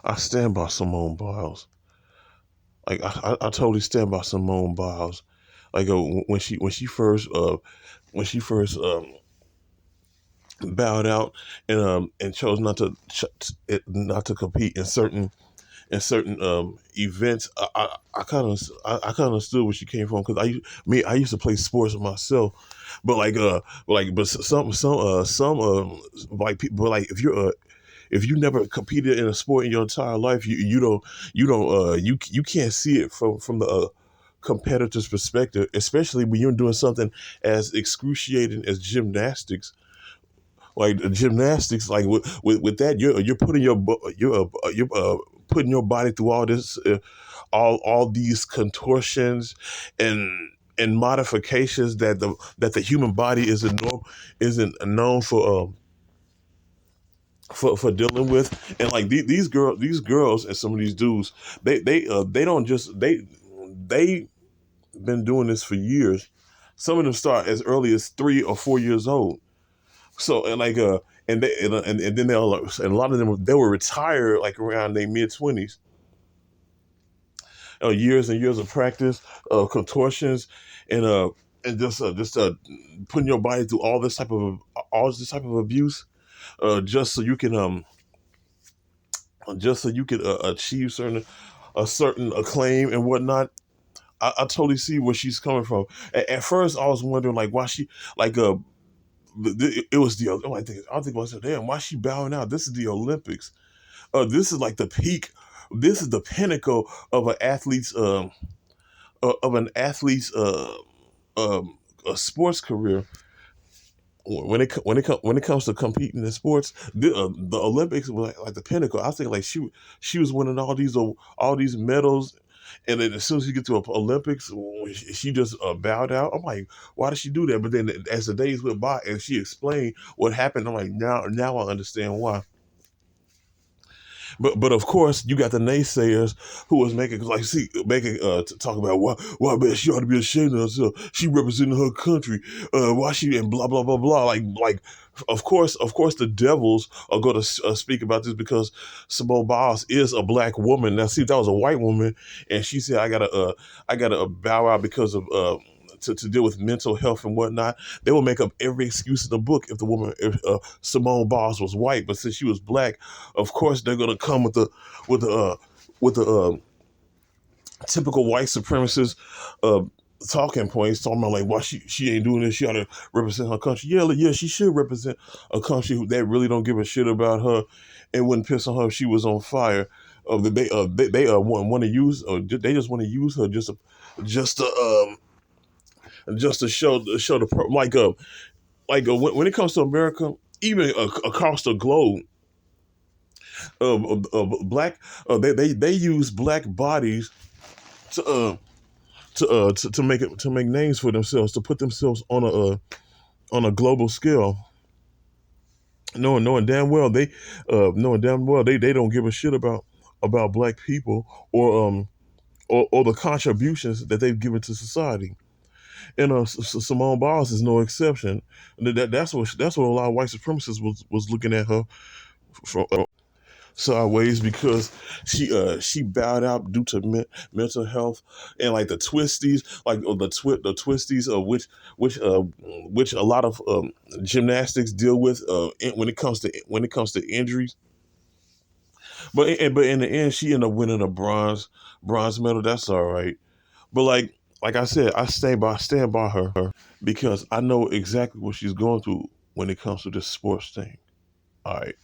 I stand by Simone Biles. Like I totally stand by Simone Biles. Like when she first bowed out and chose not to compete in certain events. I kind of I kind of understood where she came from because I used to play sports myself, but but some like people, but like if you never competed in a sport in your entire life, you can't see it from the competitor's perspective, especially when you're doing something as excruciating as gymnastics. Like gymnastics, like with that, you're putting you're putting your body through all this, all these contortions and modifications that the human body isn't known for dealing with. And like these girls and some of these dudes, they don't just they been doing this for years. Some of them start as early as 3 or 4 years old. So and then and a lot of them they were retired like around their mid 20s. Years and years of practice, contortions, and just putting your body through all this type of abuse, just so you can achieve a certain acclaim and whatnot. I totally see where she's coming from. At first, I was wondering like why she like it was the I think I said, damn, why she bowing out? This is the Olympics. This is like the peak. This is the pinnacle of an athlete's a sports career. When it comes to competing in sports, the Olympics was like the pinnacle. I think like she was winning all these medals, and then as soon as you get to Olympics, she just bowed out. I'm like, why did she do that? But then as the days went by and she explained what happened, I'm like, now I understand why. But of course, you got the naysayers who was making talk about why man she ought to be ashamed of herself. She representing her country. Why she and blah blah blah blah. Like of course the devils are going to speak about this because Simone Biles is a black woman. Now see if that was a white woman and she said I gotta bow out because of to deal with mental health and whatnot, they will make up every excuse in the book if Simone Biles was white, but since she was black, of course they're gonna come with the with the typical white supremacist uh, talking points, talking about like why she ain't doing this, she ought to represent her country. Yeah, she should represent a country that really don't give a shit about her and wouldn't piss on her if she was on fire. They want to use they just want to use her just to just to show the when it comes to America, even across the globe, black they use black bodies to to make names for themselves, to put themselves on a global scale, knowing damn well they don't give a shit about black people or the contributions that they've given to society. And Simone Biles is no exception. That's what a lot of white supremacists was looking at her from sideways because she bowed out due to mental health and like the twisties, like the twisties of which a lot of gymnastics deal with when it comes to injuries. But in the end, she ended up winning a bronze medal. That's all right. But like I said, stand by her because I know exactly what she's going through when it comes to this sports thing. All right.